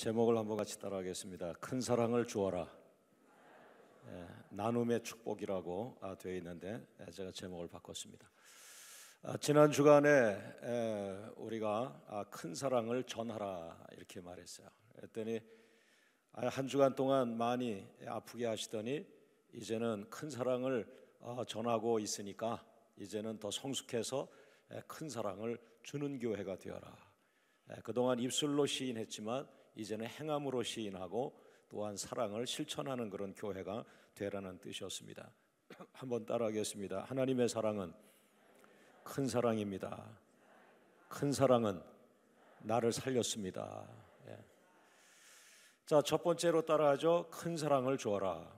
제목을 한번 같이 따라하겠습니다. 큰 사랑을 주어라. 나눔의 축복이라고 되어 있는데 제가 제목을 바꿨습니다. 지난 주간에 우리가 큰 사랑을 전하라 이렇게 말했어요. 그랬더니 한 주간 동안 많이 아프게 하시더니 이제는 큰 사랑을 전하고 있으니까 이제는 더 성숙해서 큰 사랑을 주는 교회가 되어라. 그동안 입술로 시인했지만 이제는 행함으로 시인하고 또한 사랑을 실천하는 그런 교회가 되라는 뜻이었습니다. 한번 따라하겠습니다. 하나님의 사랑은 큰 사랑입니다. 큰 사랑은 나를 살렸습니다. 자, 첫 번째로 따라하죠. 큰 사랑을 주어라.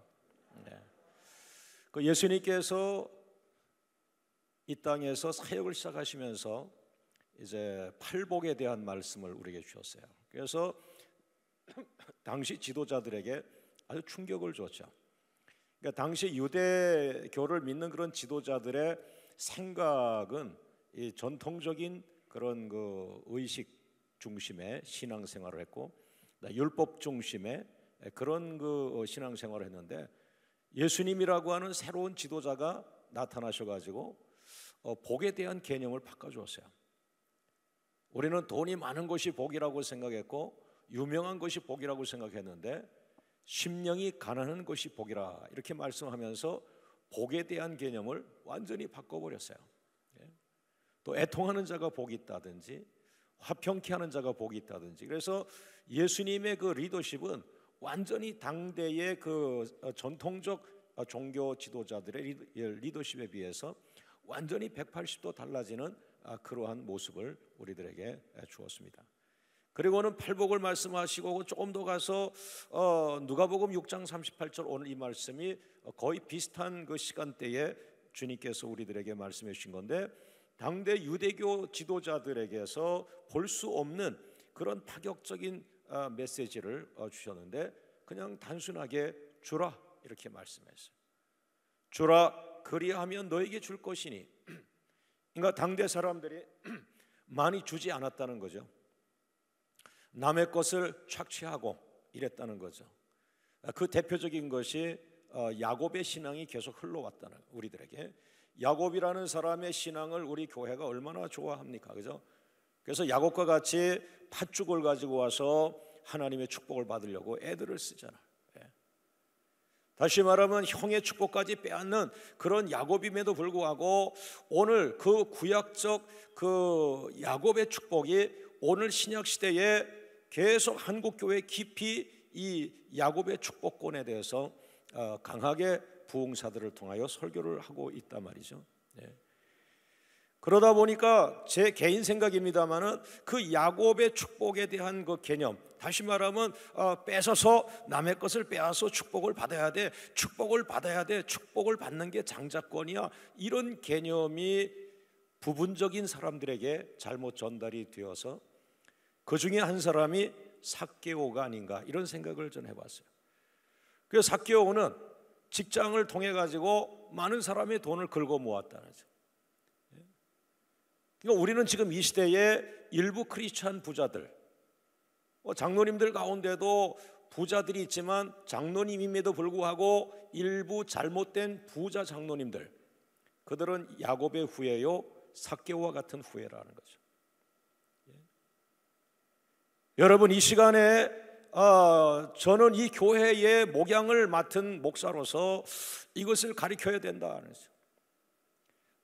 그 예수님께서 이 땅에서 사역을 시작하시면서 이제 팔복에 대한 말씀을 우리에게 주셨어요. 그래서 당시 지도자들에게 아주 충격을 줬죠. 그러니까 당시 유대교를 믿는 그런 지도자들의 생각은 이 전통적인 그런 그 의식 중심의 신앙생활을 했고 율법 중심의 그런 그 신앙생활을 했는데 예수님이라고 하는 새로운 지도자가 나타나셔가지고 복에 대한 개념을 바꿔주었어요. 우리는 돈이 많은 것이 복이라고 생각했고 유명한 것이 복이라고 생각했는데 심령이 가난한 것이 복이라 이렇게 말씀하면서 복에 대한 개념을 완전히 바꿔버렸어요. 또 애통하는 자가 복이 있다든지 화평케 하는 자가 복이 있다든지 그래서 예수님의 그 리더십은 완전히 당대의 그 전통적 종교 지도자들의 리더십에 비해서 완전히 180도 달라지는 그러한 모습을 우리들에게 주었습니다. 그리고는 팔복을 말씀하시고 조금 더 가서 누가복음 6장 38절 오늘 이 말씀이 거의 비슷한 그 시간대에 주님께서 우리들에게 말씀해 주신 건데 당대 유대교 지도자들에게서 볼 수 없는 그런 파격적인 메시지를 주셨는데 그냥 단순하게 주라 이렇게 말씀했어요. 주라 그리하면 너에게 줄 것이니 그러니까 당대 사람들이 많이 주지 않았다는 거죠. 남의 것을 착취하고 이랬다는 거죠. 그 대표적인 것이 야곱의 신앙이 계속 흘러왔다는 우리들에게 야곱이라는 사람의 신앙을 우리 교회가 얼마나 좋아합니까? 그죠? 그래서 야곱과 같이 팥죽을 가지고 와서 하나님의 축복을 받으려고 애들을 쓰잖아요. 다시 말하면 형의 축복까지 빼앗는 그런 야곱임에도 불구하고 오늘 그 구약적 그 야곱의 축복이 오늘 신약 시대에 계속 한국 교회 깊이 이 야곱의 축복권에 대해서 강하게 부흥사들을 통하여 설교를 하고 있단 말이죠. 그러다 보니까 제 개인 생각입니다만은 그 야곱의 축복에 대한 그 개념, 다시 말하면 뺏어서 남의 것을 빼앗아 축복을 받아야 돼, 축복을 받아야 돼, 축복을 받는 게 장자권이야, 이런 개념이 부분적인 사람들에게 잘못 전달이 되어서 그 중에 한 사람이 삭개오가 아닌가 이런 생각을 전 해봤어요. 그래서 삭개오는 직장을 통해 가지고 많은 사람의 돈을 긁어 모았다는 거죠. 그러니까 우리는 지금 이 시대에 일부 크리스찬 부자들, 장로님들 가운데도 부자들이 있지만 장로님임에도 불구하고 일부 잘못된 부자 장로님들, 그들은 야곱의 후예요 삭개오와 같은 후예라는 거죠. 여러분 이 시간에 저는 이 교회의 목양을 맡은 목사로서 이것을 가르쳐야 된다는 거죠.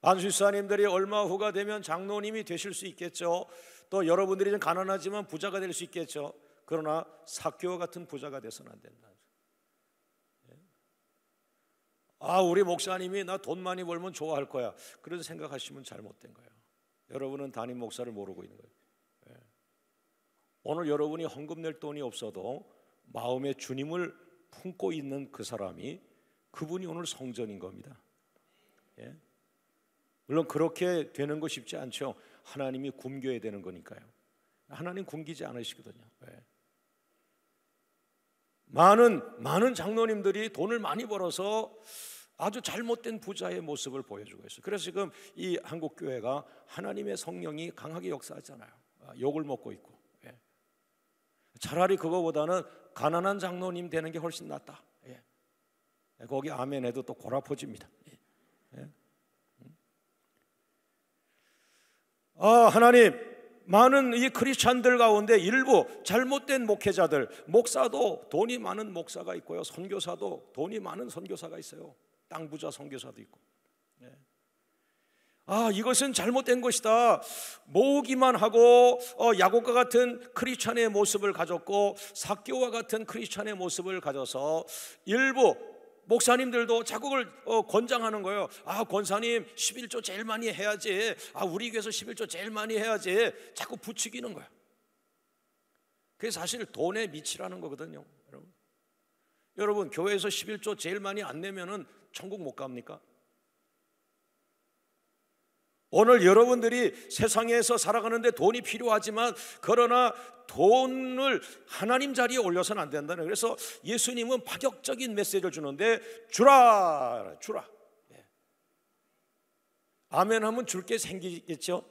안수사님들이 얼마 후가 되면 장로님이 되실 수 있겠죠. 또 여러분들이 좀 가난하지만 부자가 될 수 있겠죠. 그러나 삭개오 같은 부자가 돼서는 안 된다. 우리 목사님이 나 돈 많이 벌면 좋아할 거야. 그런 생각하시면 잘못된 거예요. 여러분은 담임 목사를 모르고 있는 거예요. 오늘 여러분이 헌금 낼 돈이 없어도 마음에 주님을 품고 있는 그 사람이 그분이 오늘 성전인 겁니다. 물론 그렇게 되는 거 쉽지 않죠. 하나님이 굶겨야 되는 거니까요. 하나님 굶기지 않으시거든요. 많은 장로님들이 돈을 많이 벌어서 아주 잘못된 부자의 모습을 보여주고 있어요. 그래서 지금 이 한국 교회가 하나님의 성령이 강하게 역사하잖아요. 욕을 먹고 있고 차라리 그거보다는 가난한 장로님 되는 게 훨씬 낫다. 예. 거기 아멘해도 또 고라퍼집니다. 예. 하나님, 많은 이 크리스찬들 가운데 일부 잘못된 목회자들, 목사도 돈이 많은 목사가 있고요, 선교사도 돈이 많은 선교사가 있어요. 땅 부자 선교사도 있고. 예. 이것은 잘못된 것이다. 모으기만 하고 야곱과 같은 크리스찬의 모습을 가졌고 삭개오와 같은 크리스찬의 모습을 가져서 일부 목사님들도 자국을 권장하는 거예요. 권사님 11조 제일 많이 해야지. 우리 교회에서 11조 제일 많이 해야지. 자꾸 부추기는 거예요. 그게 사실 돈의 미치라는 거거든요. 여러분 교회에서 11조 제일 많이 안 내면은 천국 못 갑니까? 오늘 여러분들이 세상에서 살아가는데 돈이 필요하지만 그러나 돈을 하나님 자리에 올려서는 안 된다는. 그래서 예수님은 파격적인 메시지를 주는데 주라. 예. 아멘 하면 줄 게 생기겠죠.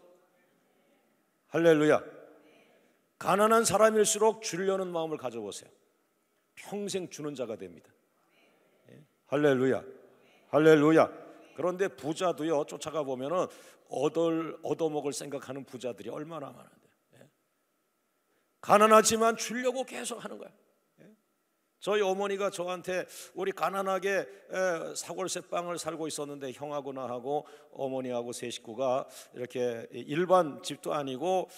할렐루야. 가난한 사람일수록 주려는 마음을 가져보세요. 평생 주는 자가 됩니다. 예. 할렐루야. 그런데 부자도요, 쫓아가 보면은 얻어먹을 생각하는 부자들이 얼마나 많은데. 예. 가난하지만 주려고 계속 하는 거야. 예. 저희 어머니가 저한테 우리 가난하게 사골세방을 살고 있었는데 형하고 나하고 어머니하고 세 식구가 이렇게 일반 집도 아니고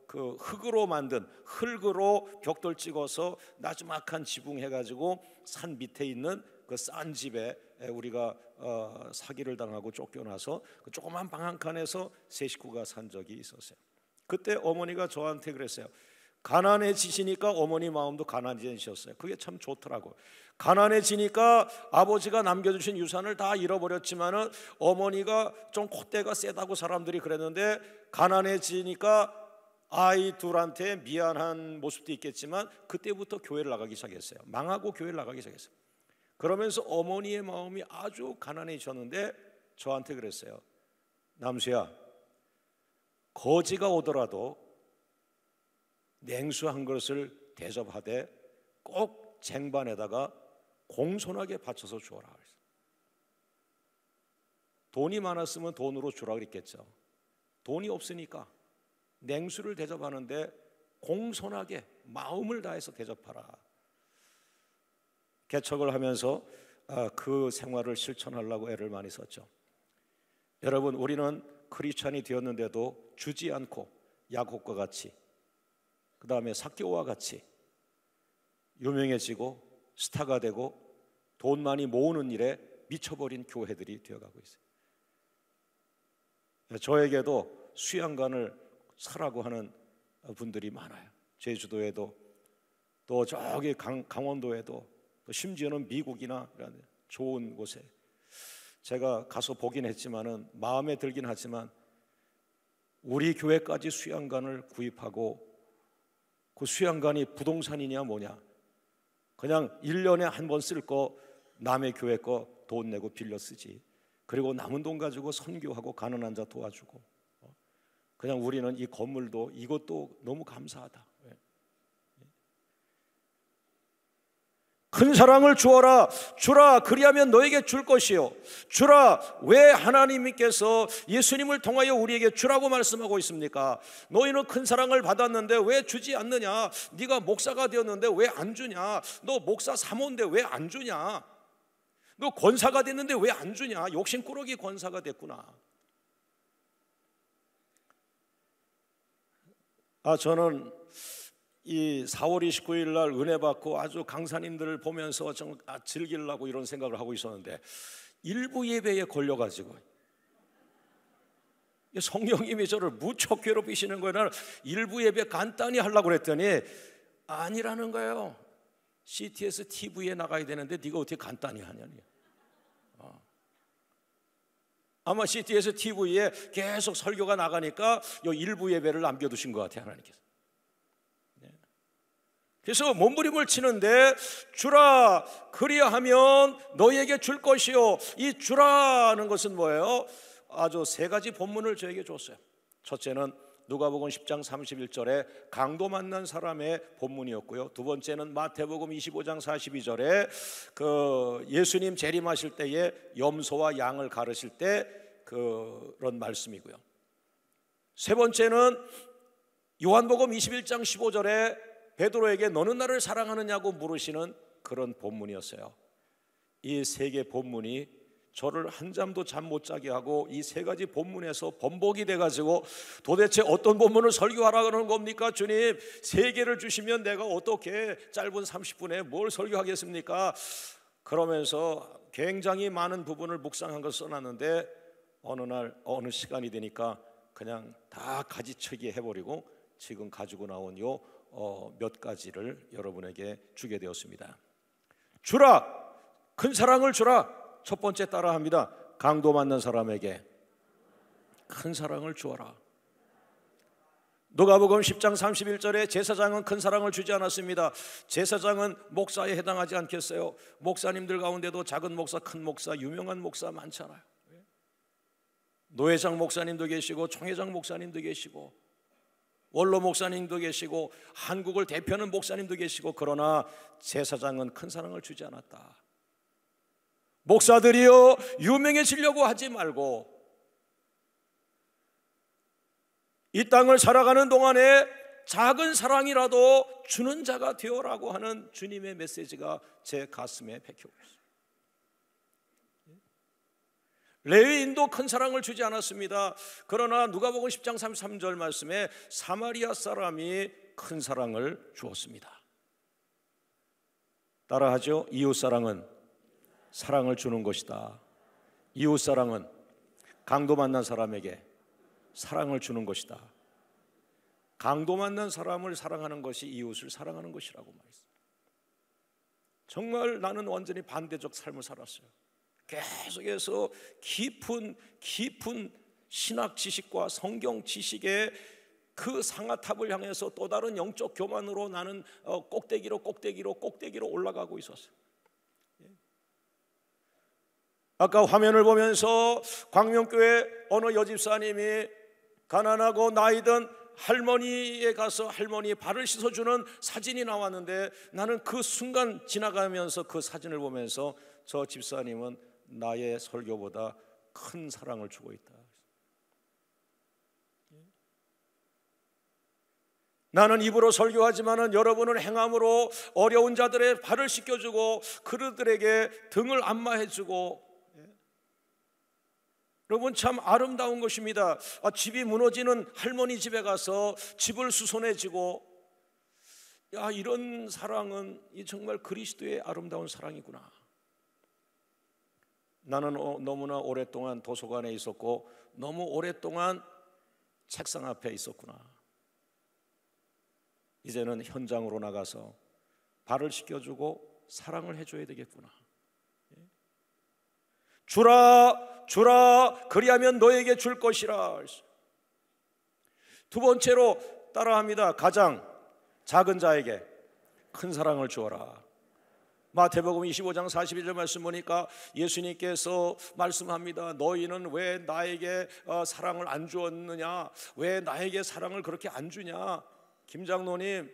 그 흙으로 만든 흙으로 벽돌 찍어서 나주막한 지붕 해가지고 산 밑에 있는 그 싼 집에 우리가 사기를 당하고 쫓겨나서 그 조그만 방 한 칸에서 세 식구가 산 적이 있었어요. 그때 어머니가 저한테 그랬어요. 가난해지시니까 어머니 마음도 가난해지셨어요. 그게 참 좋더라고요. 가난해지니까 아버지가 남겨주신 유산을 다 잃어버렸지만은 어머니가 좀 콧대가 세다고 사람들이 그랬는데 가난해지니까 아이 둘한테 미안한 모습도 있겠지만 그때부터 교회를 나가기 시작했어요. 망하고 교회를 나가기 시작했어요. 그러면서 어머니의 마음이 아주 가난해지셨는데 저한테 그랬어요. 남수야, 거지가 오더라도 냉수 한 그릇을 대접하되 꼭 쟁반에다가 공손하게 바쳐서 주어라. 돈이 많았으면 돈으로 주라 그랬겠죠. 돈이 없으니까 냉수를 대접하는데 공손하게 마음을 다해서 대접하라. 개척을 하면서 그 생활을 실천하려고 애를 많이 썼죠. 여러분, 우리는 크리스찬이 되었는데도 주지 않고 야곱과 같이, 그 다음에 삭개오와 같이 유명해지고 스타가 되고 돈 많이 모으는 일에 미쳐버린 교회들이 되어가고 있어요. 저에게도 수양관을 사라고 하는 분들이 많아요. 제주도에도 또 저기 강원도에도 또 심지어는 미국이나 이런 좋은 곳에 제가 가서 보긴 했지만은 마음에 들긴 하지만 우리 교회까지 수양관을 구입하고 그 수양관이 부동산이냐 뭐냐, 그냥 1년에 한 번 쓸 거 남의 교회 거 돈 내고 빌려 쓰지. 그리고 남은 돈 가지고 선교하고 가난한 자 도와주고, 그냥 우리는 이 건물도 이것도 너무 감사하다. 큰 사랑을 주어라. 주라, 그리하면 너에게 줄 것이요. 주라. 왜 하나님께서 예수님을 통하여 우리에게 주라고 말씀하고 있습니까? 너희는 큰 사랑을 받았는데 왜 주지 않느냐? 네가 목사가 되었는데 왜 안 주냐? 너 목사 사모인데 왜 안 주냐? 너 권사가 됐는데 왜 안 주냐? 욕심꾸러기 권사가 됐구나. 저는 이 4월 29일 날 은혜 받고 아주 강사님들을 보면서 좀 즐기려고 이런 생각을 하고 있었는데 일부 예배에 걸려가지고 성령님이 저를 무척 괴롭히시는 거예요. 나는 일부 예배 간단히 하려고 그랬더니 아니라는 거예요. CTS TV에 나가야 되는데 네가 어떻게 간단히 하냐니. 아마 CTS TV에 계속 설교가 나가니까 이 일부 예배를 남겨두신 것 같아요, 하나님께서. 그래서 몸부림을 치는데 주라, 그리하면 너희에게 줄 것이요. 이 주라는 것은 뭐예요? 아주 세 가지 본문을 저에게 줬어요. 첫째는 누가복음 10장 31절에 강도 만난 사람의 본문이었고요. 두 번째는 마태복음 25장 42절에 그 예수님 재림하실 때에 염소와 양을 가르실 때 그런 말씀이고요. 세 번째는 요한복음 21장 15절에 베드로에게 너는 나를 사랑하느냐고 물으시는 그런 본문이었어요. 이 세 개 본문이 저를 한 잠도 잠 못 자게 하고 이 세 가지 본문에서 번복이 돼가지고 도대체 어떤 본문을 설교하라 그러는 겁니까? 주님, 세 개를 주시면 내가 어떻게 짧은 30분에 뭘 설교하겠습니까? 그러면서 굉장히 많은 부분을 묵상한 걸 써놨는데 어느 날 어느 시간이 되니까 그냥 다 가지치기 해버리고 지금 가지고 나온 요 몇 가지를 여러분에게 주게 되었습니다. 주라, 큰 사랑을 주라. 첫 번째 따라합니다. 강도 만난 사람에게 큰 사랑을 주어라. 누가복음 10장 31절에 제사장은 큰 사랑을 주지 않았습니다. 제사장은 목사에 해당하지 않겠어요? 목사님들 가운데도 작은 목사, 큰 목사, 유명한 목사 많잖아요. 노회장 목사님도 계시고 총회장 목사님도 계시고 원로 목사님도 계시고 한국을 대표하는 목사님도 계시고, 그러나 제사장은 큰 사랑을 주지 않았다. 목사들이요 유명해지려고 하지 말고 이 땅을 살아가는 동안에 작은 사랑이라도 주는 자가 되어라고 하는 주님의 메시지가 제 가슴에 박히고 있습니다. 레위인도 큰 사랑을 주지 않았습니다. 그러나 누가복음 10장 33절 말씀에 사마리아 사람이 큰 사랑을 주었습니다. 따라하죠. 이웃사랑은 사랑을 주는 것이다. 이웃사랑은 강도 만난 사람에게 사랑을 주는 것이다. 강도 만난 사람을 사랑하는 것이 이웃을 사랑하는 것이라고 말했습니다. 정말 나는 완전히 반대적 삶을 살았어요. 계속해서 깊은 신학 지식과 성경 지식의 그 상아탑을 향해서 또 다른 영적 교만으로 나는 꼭대기로 올라가고 있었어요. 아까 화면을 보면서 광명교회 어느 여집사님이 가난하고 나이든 할머니에 가서 할머니의 발을 씻어주는 사진이 나왔는데, 나는 그 순간 지나가면서 그 사진을 보면서 저 집사님은 나의 설교보다 큰 사랑을 주고 있다. 나는 입으로 설교하지만은 여러분은 행함으로 어려운 자들의 발을 씻겨주고 그들에게 등을 안마해주고, 여러분 참 아름다운 것입니다. 집이 무너지는 할머니 집에 가서 집을 수선해주고, 야, 이런 사랑은 정말 그리스도의 아름다운 사랑이구나. 나는 너무나 오랫동안 도서관에 있었고 너무 오랫동안 책상 앞에 있었구나. 이제는 현장으로 나가서 발을 씻겨주고 사랑을 해줘야 되겠구나. 주라, 주라, 그리하면 너에게 줄 것이라. 두 번째로 따라합니다. 가장 작은 자에게 큰 사랑을 주어라. 마태복음 25장 42절 말씀 보니까 예수님께서 말씀합니다. 너희는 왜 나에게 사랑을 안 주었느냐? 왜 나에게 사랑을 그렇게 안 주냐? 김장로님,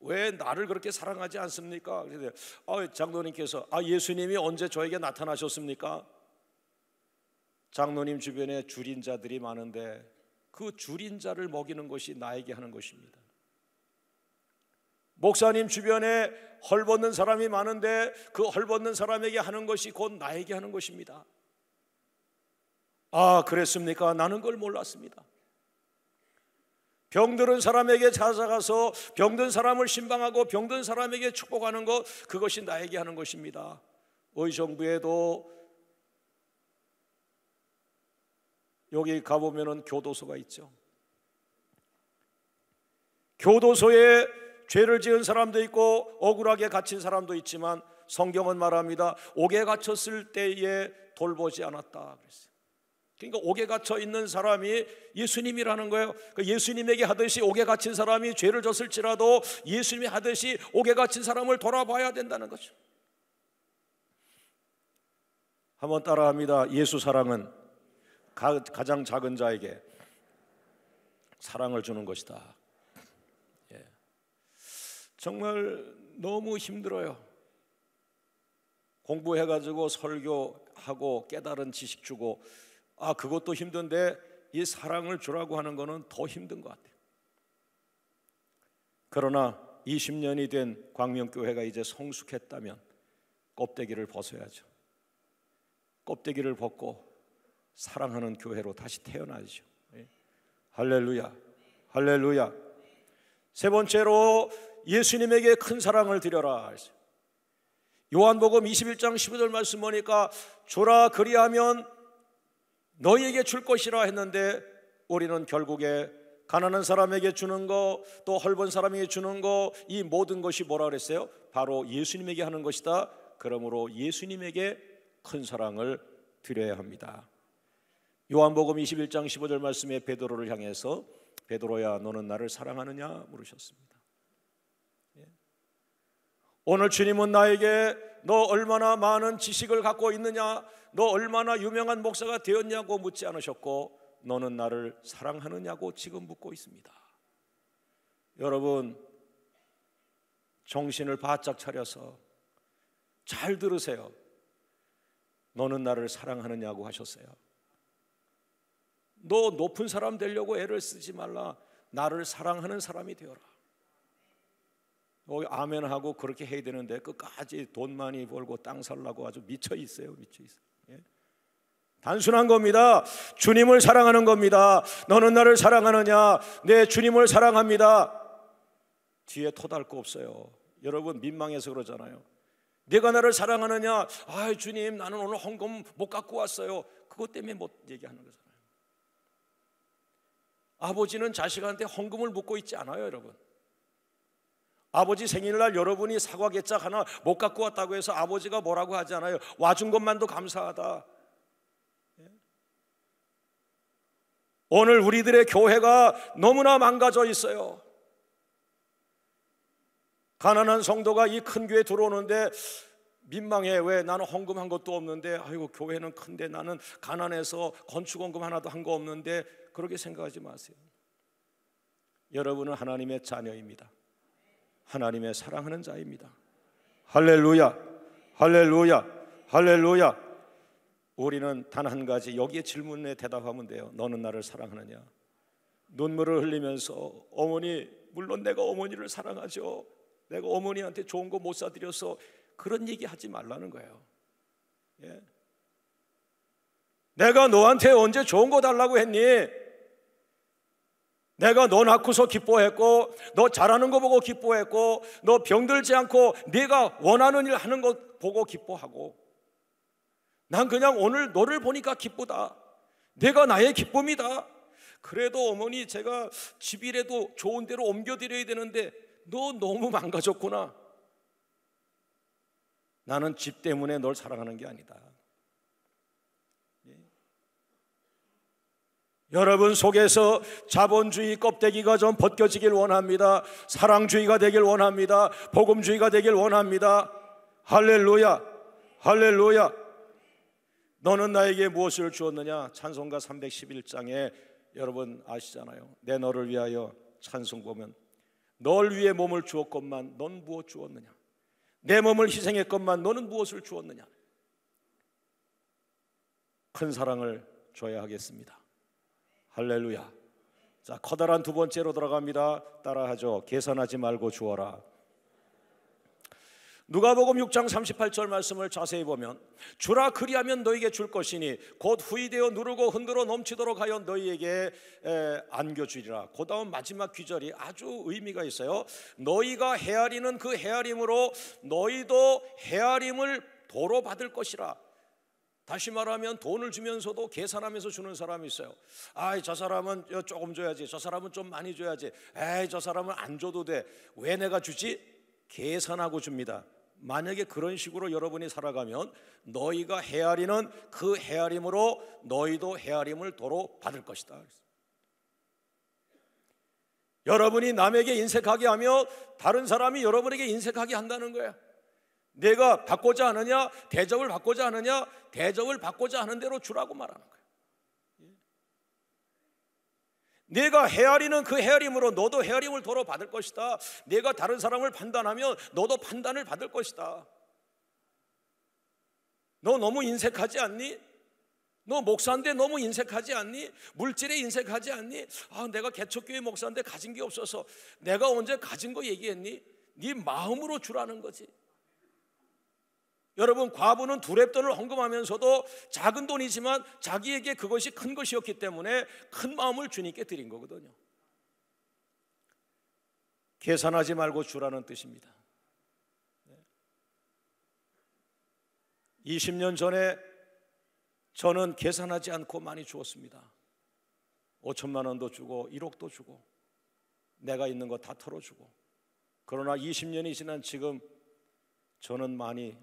왜 나를 그렇게 사랑하지 않습니까? 장로님께서 예수님이 언제 저에게 나타나셨습니까? 장로님 주변에 줄인 자들이 많은데 그 줄인 자를 먹이는 것이 나에게 하는 것입니다. 목사님 주변에 헐벗는 사람이 많은데 그 헐벗는 사람에게 하는 것이 곧 나에게 하는 것입니다. 그랬습니까? 나는 그걸 몰랐습니다. 병들은 사람에게 찾아가서 병든 사람을 신방하고 병든 사람에게 축복하는 것, 그것이 나에게 하는 것입니다. 의정부에도 여기 가보면은 교도소가 있죠. 교도소에 죄를 지은 사람도 있고 억울하게 갇힌 사람도 있지만 성경은 말합니다. 옥에 갇혔을 때에 돌보지 않았다 그랬어요. 그러니까 옥에 갇혀 있는 사람이 예수님이라는 거예요. 예수님에게 하듯이 옥에 갇힌 사람이 죄를 졌을지라도 예수님이 하듯이 옥에 갇힌 사람을 돌아봐야 된다는 거죠. 한번 따라합니다. 예수 사랑은 가장 작은 자에게 사랑을 주는 것이다. 예. 정말 너무 힘들어요. 공부해가지고 설교하고 깨달은 지식 주고, 그것도 힘든데 이 사랑을 주라고 하는 거는 더 힘든 것 같아요. 그러나 20년이 된 광명교회가 이제 성숙했다면 껍데기를 벗어야죠. 껍데기를 벗고 사랑하는 교회로 다시 태어나야죠. 할렐루야, 할렐루야. 세 번째로 예수님에게 큰 사랑을 드려라. 요한복음 21장 15절 말씀 보니까 주라 그리하면 너희에게 줄 것이라 했는데, 우리는 결국에 가난한 사람에게 주는 거, 또 헐벗은 사람에게 주는 거, 이 모든 것이 뭐라 그랬어요? 바로 예수님에게 하는 것이다. 그러므로 예수님에게 큰 사랑을 드려야 합니다. 요한복음 21장 15절 말씀에 베드로를 향해서 베드로야 너는 나를 사랑하느냐 물으셨습니다. 오늘 주님은 나에게 너 얼마나 많은 지식을 갖고 있느냐, 너 얼마나 유명한 목사가 되었냐고 묻지 않으셨고, 너는 나를 사랑하느냐고 지금 묻고 있습니다. 여러분, 정신을 바짝 차려서 잘 들으세요. 너는 나를 사랑하느냐고 하셨어요. 너 높은 사람 되려고 애를 쓰지 말라. 나를 사랑하는 사람이 되어라. 아멘하고 그렇게 해야 되는데 끝까지 돈 많이 벌고 땅 살라고 아주 미쳐 있어요. 미쳐 있어요. 예? 단순한 겁니다. 주님을 사랑하는 겁니다. 너는 나를 사랑하느냐? 네, 주님을 사랑합니다. 뒤에 토달 거 없어요. 여러분 민망해서 그러잖아요. 내가 나를 사랑하느냐? 주님 나는 오늘 헌금 못 갖고 왔어요. 그것 때문에 못 얘기하는 거잖아요. 아버지는 자식한테 헌금을 묻고 있지 않아요, 여러분. 아버지 생일날 여러분이 사과 개짝 하나 못 갖고 왔다고 해서 아버지가 뭐라고 하지 않아요. 와준 것만도 감사하다. 오늘 우리들의 교회가 너무나 망가져 있어요. 가난한 성도가 이 큰 교회 들어오는데 민망해. 왜? 나는 헌금한 것도 없는데, 아이고 교회는 큰데 나는 가난해서 건축헌금 하나도 한 거 없는데, 그렇게 생각하지 마세요. 여러분은 하나님의 자녀입니다. 하나님의 사랑하는 자입니다. 할렐루야, 할렐루야, 할렐루야. 우리는 단 한 가지, 여기에 질문에 대답하면 돼요. 너는 나를 사랑하느냐? 눈물을 흘리면서 어머니, 물론 내가 어머니를 사랑하죠. 내가 어머니한테 좋은 거 못 사드려서, 그런 얘기 하지 말라는 거예요. 예? 내가 너한테 언제 좋은 거 달라고 했니? 내가 너 낳고서 기뻐했고, 너 잘하는 거 보고 기뻐했고, 너 병들지 않고 네가 원하는 일 하는 거 보고 기뻐하고, 난 그냥 오늘 너를 보니까 기쁘다. 내가 나의 기쁨이다. 그래도 어머니 제가 집이라도 좋은 데로 옮겨드려야 되는데 너 너무 망가졌구나. 나는 집 때문에 널 사랑하는 게 아니다. 여러분 속에서 자본주의 껍데기가 좀 벗겨지길 원합니다. 사랑주의가 되길 원합니다. 복음주의가 되길 원합니다. 할렐루야, 할렐루야. 너는 나에게 무엇을 주었느냐? 찬송가 311장에 여러분 아시잖아요. 내 너를 위하여 찬송 보면, 널 위해 몸을 주었건만 넌 무엇 주었느냐? 내 몸을 희생했건만 너는 무엇을 주었느냐? 큰 사랑을 줘야 하겠습니다. 할렐루야. 자, 커다란 두 번째로 들어갑니다. 따라하죠. 계산하지 말고 주어라. 누가복음 6장 38절 말씀을 자세히 보면, 주라 그리하면 너에게 줄 것이니 곧 후이되어 누르고 흔들어 넘치도록 하여 너희에게 안겨주리라. 그 다음 마지막 귀절이 아주 의미가 있어요. 너희가 헤아리는 그 헤아림으로 너희도 헤아림을 도로 받을 것이라. 다시 말하면 돈을 주면서도 계산하면서 주는 사람이 있어요. 저 사람은 조금 줘야지, 저 사람은 좀 많이 줘야지, 저 사람은 안 줘도 돼. 왜 내가 주지? 계산하고 줍니다. 만약에 그런 식으로 여러분이 살아가면 너희가 헤아리는 그 헤아림으로 너희도 헤아림을 도로 받을 것이다. 여러분이 남에게 인색하게 하며 다른 사람이 여러분에게 인색하게 한다는 거예요. 내가 받고자 하느냐? 대접을 받고자 하느냐? 대접을 받고자 하는 대로 주라고 말하는 거예요. 내가 헤아리는 그 헤아림으로 너도 헤아림을 도로 받을 것이다. 내가 다른 사람을 판단하면 너도 판단을 받을 것이다. 너 너무 인색하지 않니? 너 목사인데 너무 인색하지 않니? 물질에 인색하지 않니? 내가 개척교회 목사인데 가진 게 없어서. 내가 언제 가진 거 얘기했니? 네 마음으로 주라는 거지. 여러분, 과부는 두렙돈을 헌금하면서도 작은 돈이지만 자기에게 그것이 큰 것이었기 때문에 큰 마음을 주님께 드린 거거든요. 계산하지 말고 주라는 뜻입니다. 20년 전에 저는 계산하지 않고 많이 주었습니다. 5천만 원도 주고 1억도 주고 내가 있는 거 다 털어주고. 그러나 20년이 지난 지금 저는 많이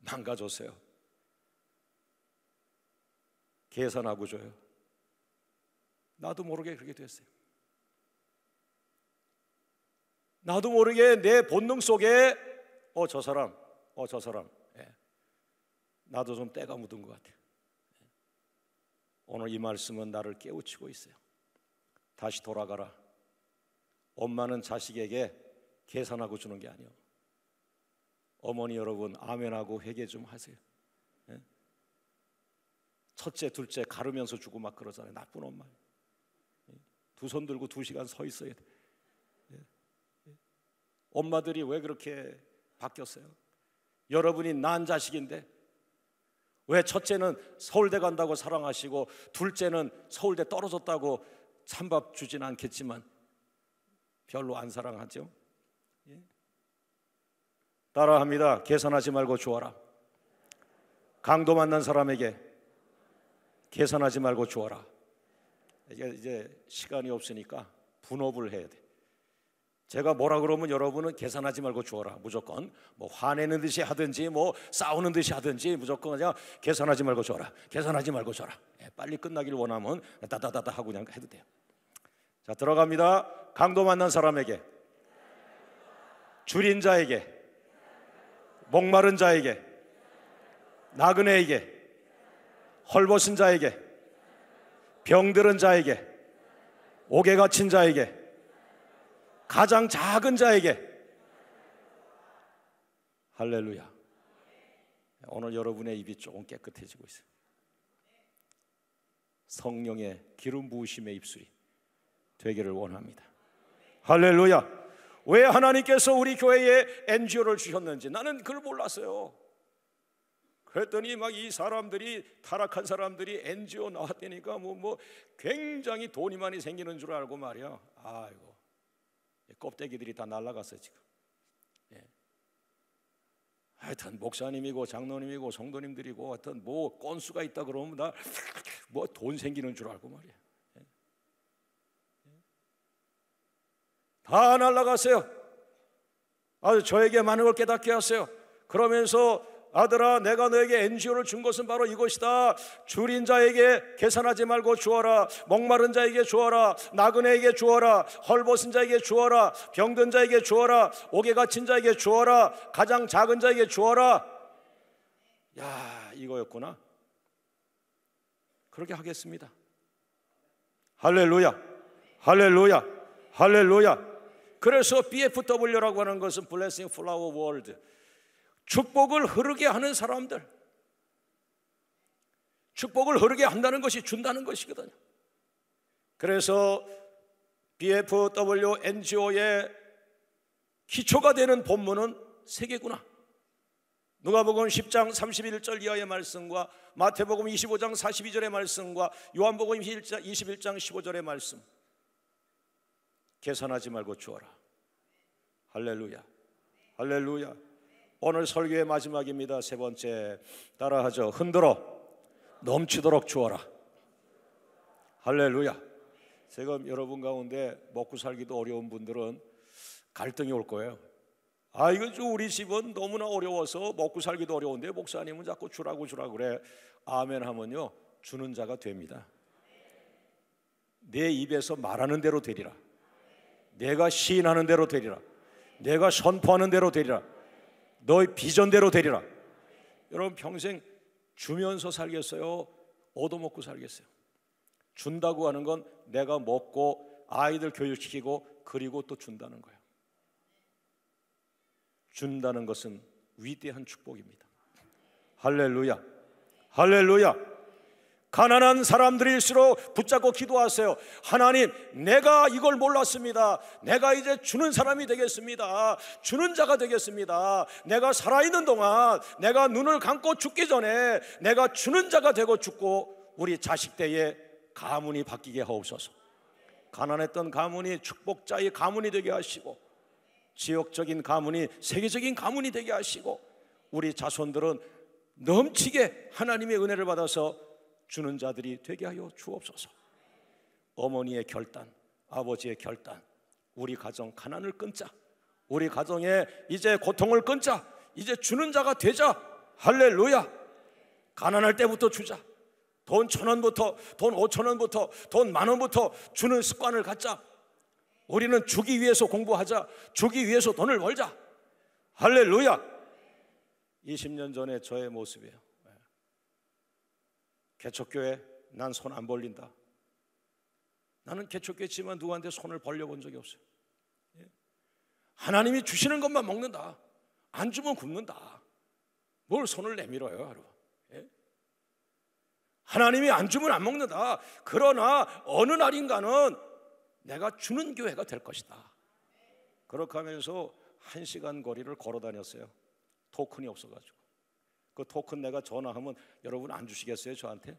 망가졌어요. 계산하고 줘요. 나도 모르게 그렇게 됐어요. 나도 모르게 내 본능 속에 저 사람 나도 좀 때가 묻은 것 같아요. 오늘 이 말씀은 나를 깨우치고 있어요. 다시 돌아가라. 엄마는 자식에게 계산하고 주는 게 아니에요. 어머니 여러분, 아멘하고 회개 좀 하세요. 첫째, 둘째 가르면서 주고 막 그러잖아요. 나쁜 엄마. 두 손 들고 2시간 서 있어야 돼. 엄마들이 왜 그렇게 바뀌었어요? 여러분이 낳은 자식인데 왜 첫째는 서울대 간다고 사랑하시고 둘째는 서울대 떨어졌다고 찬밥 주진 않겠지만 별로 안 사랑하죠? 따라합니다. 계산하지 말고 주어라. 강도 만난 사람에게 계산하지 말고 주어라. 이제 시간이 없으니까 분업을 해야 돼. 제가 뭐라 그러면 여러분은 계산하지 말고 주어라. 무조건 뭐 화내는 듯이 하든지 뭐 싸우는 듯이 하든지 무조건 그냥 계산하지 말고 주어라. 계산하지 말고 주어라. 빨리 끝나길 원하면 따다다다 하고 그냥 해도 돼요. 자, 들어갑니다. 강도 만난 사람에게, 줄인 자에게, 목마른 자에게, 나그네에게, 헐벗은 자에게, 병들은 자에게, 옥에 갇힌 자에게, 가장 작은 자에게. 할렐루야. 오늘 여러분의 입이 조금 깨끗해지고 있어요. 성령의 기름 부으심의 입술이 되기를 원합니다. 할렐루야. 왜 하나님께서 우리 교회에 NGO를 주셨는지 나는 그걸 몰랐어요. 그랬더니 막 이 사람들이, 타락한 사람들이 NGO 나왔다니까 뭐 굉장히 돈이 많이 생기는 줄 알고 말이야. 아이고, 껍데기들이 다 날아갔어요 지금. 하여튼 목사님이고 장로님이고 성도님들이고 하여튼 뭐 건수가 있다 그러면 나 뭐 돈 생기는 줄 알고 말이야. 다 날아갔어요. 아주 저에게 많은 걸 깨닫게 하세요. 그러면서 아들아, 내가 너에게 NGO를 준 것은 바로 이것이다. 줄인 자에게 계산하지 말고 주어라. 목마른 자에게 주어라. 나그네에게 주어라. 헐벗은 자에게 주어라. 병든 자에게 주어라. 옥에 갇힌 자에게 주어라. 가장 작은 자에게 주어라. 야, 이거였구나. 그렇게 하겠습니다. 할렐루야. 할렐루야. 할렐루야. 그래서 BFW라고 하는 것은 Blessing Flower World, 축복을 흐르게 하는 사람들, 축복을 흐르게 한다는 것이 준다는 것이거든요. 그래서 BFW NGO의 기초가 되는 본문은 3개구나. 누가복음 10장 31절 이하의 말씀과 마태복음 25장 42절의 말씀과 요한복음 21장 15절의 말씀. 계산하지 말고 주어라. 할렐루야. 할렐루야. 오늘 설교의 마지막입니다. 3번째, 따라하죠. 흔들어 넘치도록 주어라. 할렐루야. 지금 여러분 가운데 먹고 살기도 어려운 분들은 갈등이 올 거예요. 이거 우리 집은 너무나 어려워서 먹고 살기도 어려운데 목사님은 자꾸 주라고 그래. 아멘 하면요, 주는 자가 됩니다. 내 입에서 말하는 대로 되리라. 내가 시인하는 대로 되리라. 내가 선포하는 대로 되리라. 너의 비전대로 되리라. 여러분 평생 주면서 살겠어요? 얻어먹고 살겠어요? 준다고 하는 건 내가 먹고 아이들 교육시키고 그리고 또 준다는 거예요. 준다는 것은 위대한 축복입니다. 할렐루야, 할렐루야. 가난한 사람들일수록 붙잡고 기도하세요. 하나님, 내가 이걸 몰랐습니다. 내가 이제 주는 사람이 되겠습니다. 주는 자가 되겠습니다. 내가 살아있는 동안, 내가 눈을 감고 죽기 전에 내가 주는 자가 되고 죽고 우리 자식 때에 가문이 바뀌게 하옵소서. 가난했던 가문이 축복자의 가문이 되게 하시고, 지역적인 가문이 세계적인 가문이 되게 하시고, 우리 자손들은 넘치게 하나님의 은혜를 받아서 주는 자들이 되게 하여 주옵소서. 어머니의 결단, 아버지의 결단, 우리 가정 가난을 끊자. 우리 가정에 이제 고통을 끊자. 이제 주는 자가 되자. 할렐루야. 가난할 때부터 주자. 돈 1,000원부터, 돈 5,000원부터, 돈 10,000원부터 주는 습관을 갖자. 우리는 주기 위해서 공부하자. 주기 위해서 돈을 벌자. 할렐루야. 20년 전에 저의 모습이에요. 개척교회, 난 손 안 벌린다. 나는 개척교회지만 누구한테 손을 벌려본 적이 없어요. 하나님이 주시는 것만 먹는다. 안 주면 굶는다. 뭘 손을 내밀어요, 여러분. 하나님이 안 주면 안 먹는다. 그러나 어느 날인가는 내가 주는 교회가 될 것이다. 그렇게 하면서 1시간 거리를 걸어 다녔어요. 토큰이 없어가지고. 그 토큰 내가 전화하면 여러분 안 주시겠어요, 저한테?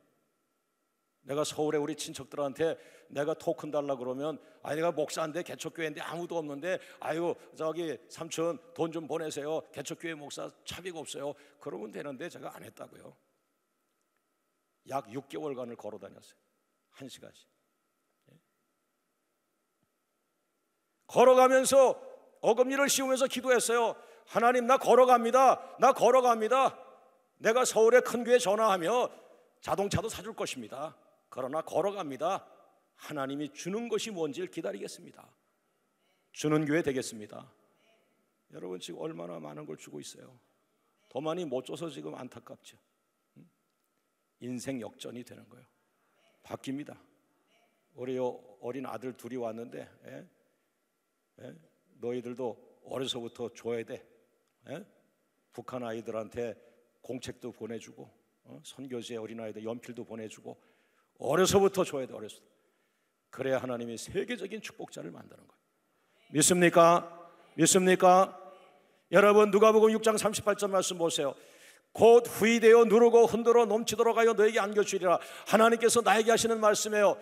내가 서울에 우리 친척들한테 내가 토큰 달라 그러면, 아니 내가 목사인데 개척교회인데 아무도 없는데, 아유 저기 삼촌 돈 좀 보내세요. 개척교회 목사 차비가 없어요. 그러면 되는데 제가 안 했다고요. 약 6개월간을 걸어 다녔어요. 1시간씩. 걸어가면서 어금니를 씌우면서 기도했어요. 하나님, 나 걸어갑니다. 나 걸어갑니다. 내가 서울에 큰 교회 전화하며 자동차도 사줄 것입니다. 그러나 걸어갑니다. 하나님이 주는 것이 뭔지를 기다리겠습니다. 주는 교회 되겠습니다. 여러분 지금 얼마나 많은 걸 주고 있어요. 더 많이 못 줘서 지금 안타깝죠. 인생 역전이 되는 거예요. 바뀝니다. 우리 어린 아들 둘이 왔는데, 너희들도 어려서부터 줘야 돼. 북한 아이들한테 공책도 보내주고, 선교지에 어린아이들 연필도 보내주고, 어려서부터 줘야 돼. 어려서. 그래야 하나님이 세계적인 축복자를 만드는 거예요. 믿습니까? 믿습니까? 여러분 누가복음 6장 38절 말씀 보세요. 곧 후이되어 누르고 흔들어 넘치도록 하여 너에게 안겨주리라. 하나님께서 나에게 하시는 말씀이에요.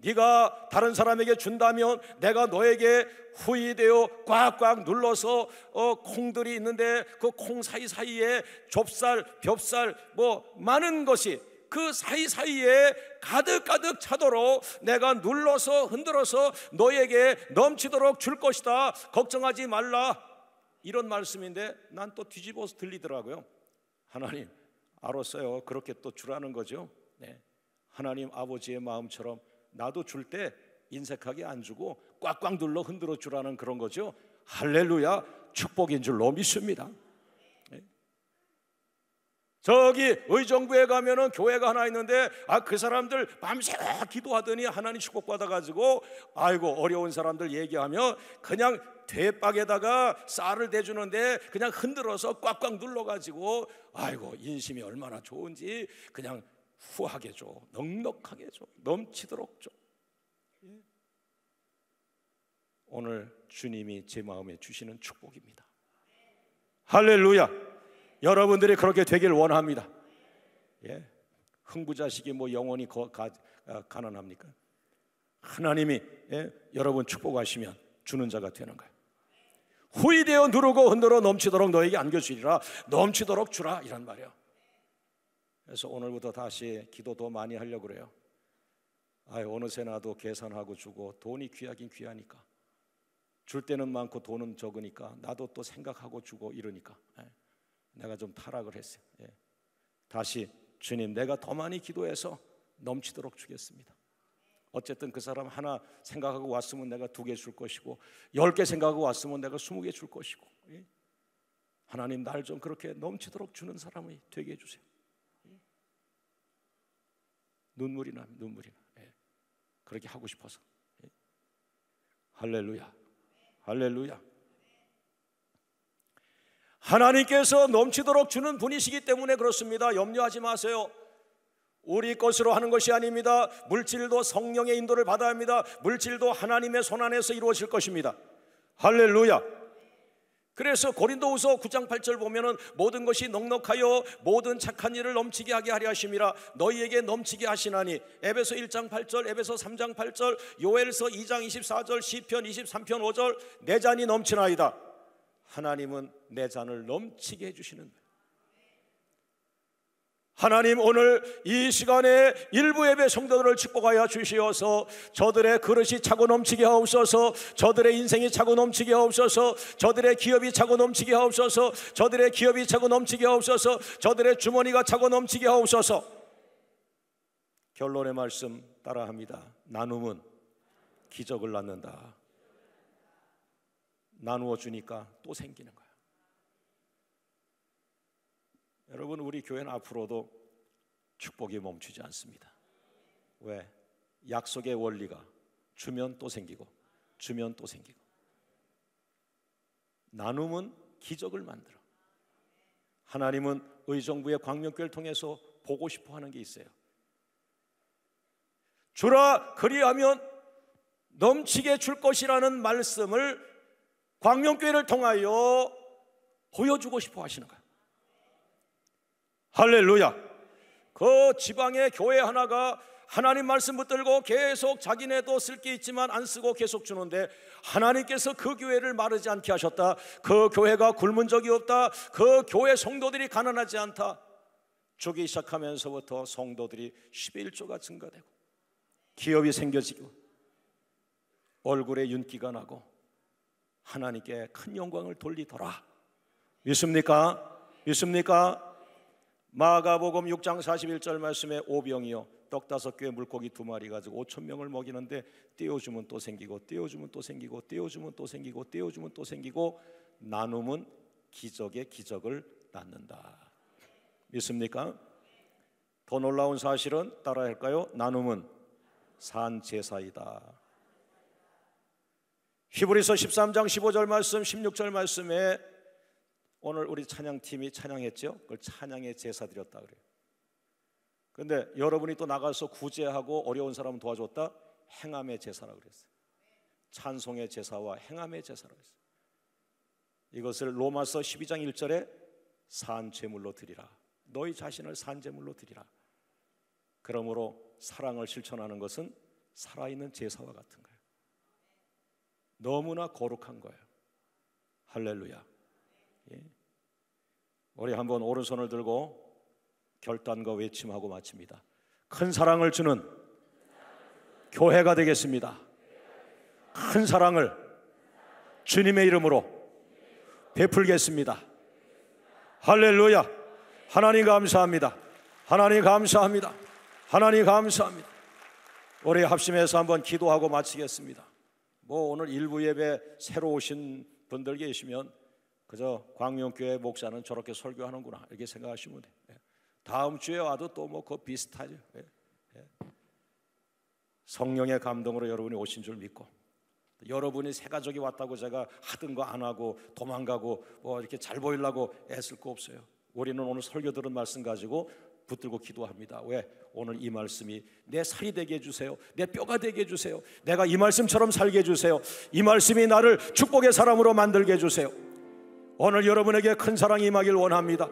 네가 다른 사람에게 준다면 내가 너에게 후이되어 꽉꽉 눌러서 콩들이 있는데 그 콩 사이사이에 좁쌀, 벽쌀 뭐 많은 것이 그 사이사이에 가득가득 차도록 내가 눌러서 흔들어서 너에게 넘치도록 줄 것이다. 걱정하지 말라. 이런 말씀인데 난 또 뒤집어서 들리더라고요. 하나님, 알았어요. 그렇게 또 주라는 거죠. 네. 하나님 아버지의 마음처럼 나도 줄 때 인색하게 안 주고 꽉꽉 눌러 흔들어 주라는 그런 거죠. 할렐루야. 축복인 줄로 믿습니다. 네. 저기 의정부에 가면은 교회가 하나 있는데 그 사람들 밤새 기도하더니 하나님 축복 받아가지고 아이고 어려운 사람들 얘기하며 그냥 대박에다가 쌀을 대주는데 그냥 흔들어서 꽉꽉 눌러가지고 아이고 인심이 얼마나 좋은지 그냥 후하게 줘, 넉넉하게 줘, 넘치도록 줘. 오늘 주님이 제 마음에 주시는 축복입니다. 할렐루야. 여러분들이 그렇게 되길 원합니다. 예. 흥부자식이 뭐 영원히 가난합니까? 하나님이 여러분 축복하시면 주는 자가 되는 거예요. 후이되어 누르고 흔들어 넘치도록 너에게 안겨주리라. 넘치도록 주라 이란 말이에요. 그래서 오늘부터 다시 기도 더 많이 하려고 그래요. 어느새 나도 계산하고 주고 돈이 귀하긴 귀하니까 줄 때는 많고 돈은 적으니까 나도 또 생각하고 주고 이러니까 내가 좀 타락을 했어요. 다시 주님 내가 더 많이 기도해서 넘치도록 주겠습니다. 어쨌든 그 사람 하나 생각하고 왔으면 내가 2개 줄 것이고 10개 생각하고 왔으면 내가 20개 줄 것이고 하나님 날 좀 그렇게 넘치도록 주는 사람이 되게 해주세요. 눈물이 나. 그렇게 하고 싶어서. 할렐루야, 할렐루야. 하나님께서 넘치도록 주는 분이시기 때문에 그렇습니다. 염려하지 마세요. 우리 것으로 하는 것이 아닙니다. 물질도 성령의 인도를 받아야 합니다. 물질도 하나님의 손안에서 이루어질 것입니다. 할렐루야. 그래서 고린도후서 9장 8절 보면은 모든 것이 넉넉하여 모든 착한 일을 넘치게 하게 하려 하심이라 너희에게 넘치게 하시나니. 에베소 1장 8절, 에베소 3장 8절, 요엘서 2장 24절, 시편 23편 5절, 내 잔이 넘치나이다. 하나님은 내 잔을 넘치게 해주시는 거예요. 하나님, 오늘 이 시간에 일부 예배 성도들을 축복하여 주시어서 저들의 그릇이 차고 넘치게 하옵소서. 저들의 인생이 차고 넘치게 하옵소서. 저들의 기업이 차고 넘치게 하옵소서. 저들의 기업이 차고 넘치게 하옵소서. 저들의 주머니가 차고 넘치게 하옵소서. 결론의 말씀 따라합니다. 나눔은 기적을 낳는다. 나누어 주니까 또 생기는 거예요. 여러분, 우리 교회는 앞으로도 축복이 멈추지 않습니다. 왜? 약속의 원리가 주면 또 생기고 주면 또 생기고. 나눔은 기적을 만들어. 하나님은 의정부의 광명교회를 통해서 보고 싶어 하는 게 있어요. 주라 그리하면 넘치게 줄 것이라는 말씀을 광명교회를 통하여 보여주고 싶어 하시는 거예요. 할렐루야. 그 지방의 교회 하나가 하나님 말씀 붙들고 계속 자기네도 쓸 게 있지만 안 쓰고 계속 주는데 하나님께서 그 교회를 마르지 않게 하셨다. 그 교회가 굶은 적이 없다. 그 교회 성도들이 가난하지 않다. 주기 시작하면서부터 성도들이 11조가 증가되고 기업이 생겨지고 얼굴에 윤기가 나고 하나님께 큰 영광을 돌리더라. 믿습니까? 믿습니까? 마가복음 6장 41절 말씀에 오병이요 떡 5개 물고기 2마리 가지고 5,000명을 먹이는데 떼어주면 또 생기고 떼어주면 또 생기고 떼어주면 또 생기고 떼어주면 또 생기고 나눔은 기적의 기적을 낳는다. 믿습니까? 더 놀라운 사실은 따라야 할까요? 나눔은 산제사이다. 히브리서 13장 15절 말씀 16절 말씀에 오늘 우리 찬양팀이 찬양했죠. 그걸 찬양의 제사 드렸다 그래요. 그런데 여러분이 또 나가서 구제하고 어려운 사람 도와줬다. 행함의 제사라고 그랬어요. 찬송의 제사와 행함의 제사라고 했어요. 이것을 로마서 12장 1절에 산제물로 드리라. 너희 자신을 산제물로 드리라. 그러므로 사랑을 실천하는 것은 살아있는 제사와 같은 거예요. 너무나 거룩한 거예요. 할렐루야. 예. 우리 한번 오른손을 들고 결단과 외침하고 마칩니다. 큰 사랑을 주는 교회가 되겠습니다. 큰 사랑을 주님의 이름으로 베풀겠습니다. 할렐루야. 하나님 감사합니다. 하나님 감사합니다. 하나님 감사합니다. 우리 합심해서 한번 기도하고 마치겠습니다. 뭐 오늘 일부 예배 새로 오신 분들 계시면 그저 광명교회 목사는 저렇게 설교하는구나 이렇게 생각하시면 돼요. 다음 주에 와도 또 뭐 그거 비슷하죠. 성령의 감동으로 여러분이 오신 줄 믿고 여러분이 새 가족이 왔다고 제가 하던 거 안 하고 도망가고 뭐 이렇게 잘 보이려고 애쓸 거 없어요. 우리는 오늘 설교 들은 말씀 가지고 붙들고 기도합니다. 왜? 오늘 이 말씀이 내 살이 되게 해주세요. 내 뼈가 되게 해주세요. 내가 이 말씀처럼 살게 해주세요. 이 말씀이 나를 축복의 사람으로 만들게 해주세요. 오늘 여러분에게 큰 사랑이 임하길 원합니다.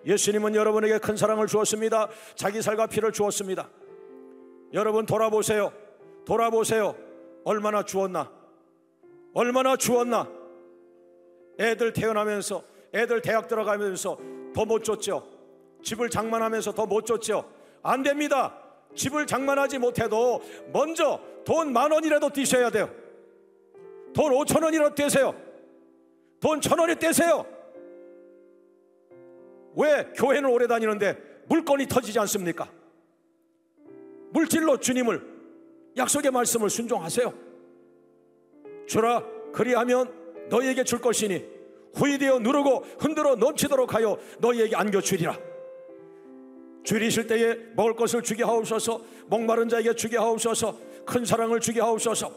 예수님은 여러분에게 큰 사랑을 주었습니다. 자기 살과 피를 주었습니다. 여러분 돌아보세요. 돌아보세요. 얼마나 주었나? 얼마나 주었나? 애들 태어나면서 애들 대학 들어가면서 더 못 줬죠. 집을 장만하면서 더 못 줬죠. 안 됩니다. 집을 장만하지 못해도 먼저 돈 10,000원이라도 떼셔야 돼요. 돈 5,000원이라도 떼세요. 돈 1,000원이 떼세요. 왜? 교회는 오래 다니는데 물건이 터지지 않습니까? 물질로 주님을 약속의 말씀을 순종하세요. 주라 그리하면 너희에게 줄 것이니 후히 되어 누르고 흔들어 넘치도록 하여 너희에게 안겨주리라. 줄이실 때에 먹을 것을 주게 하옵소서. 목마른 자에게 주게 하옵소서. 큰 사랑을 주게 하옵소서.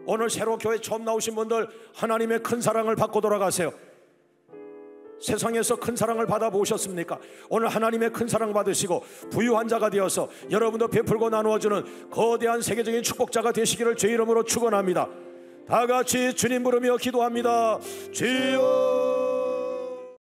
오늘 새로 교회 처음 나오신 분들, 하나님의 큰 사랑을 받고 돌아가세요. 세상에서 큰 사랑을 받아보셨습니까? 오늘 하나님의 큰 사랑 받으시고 부유한 자가 되어서 여러분도 베풀고 나누어주는 거대한 세계적인 축복자가 되시기를 주의 이름으로 축원합니다. 다 같이 주님 부르며 기도합니다. 주여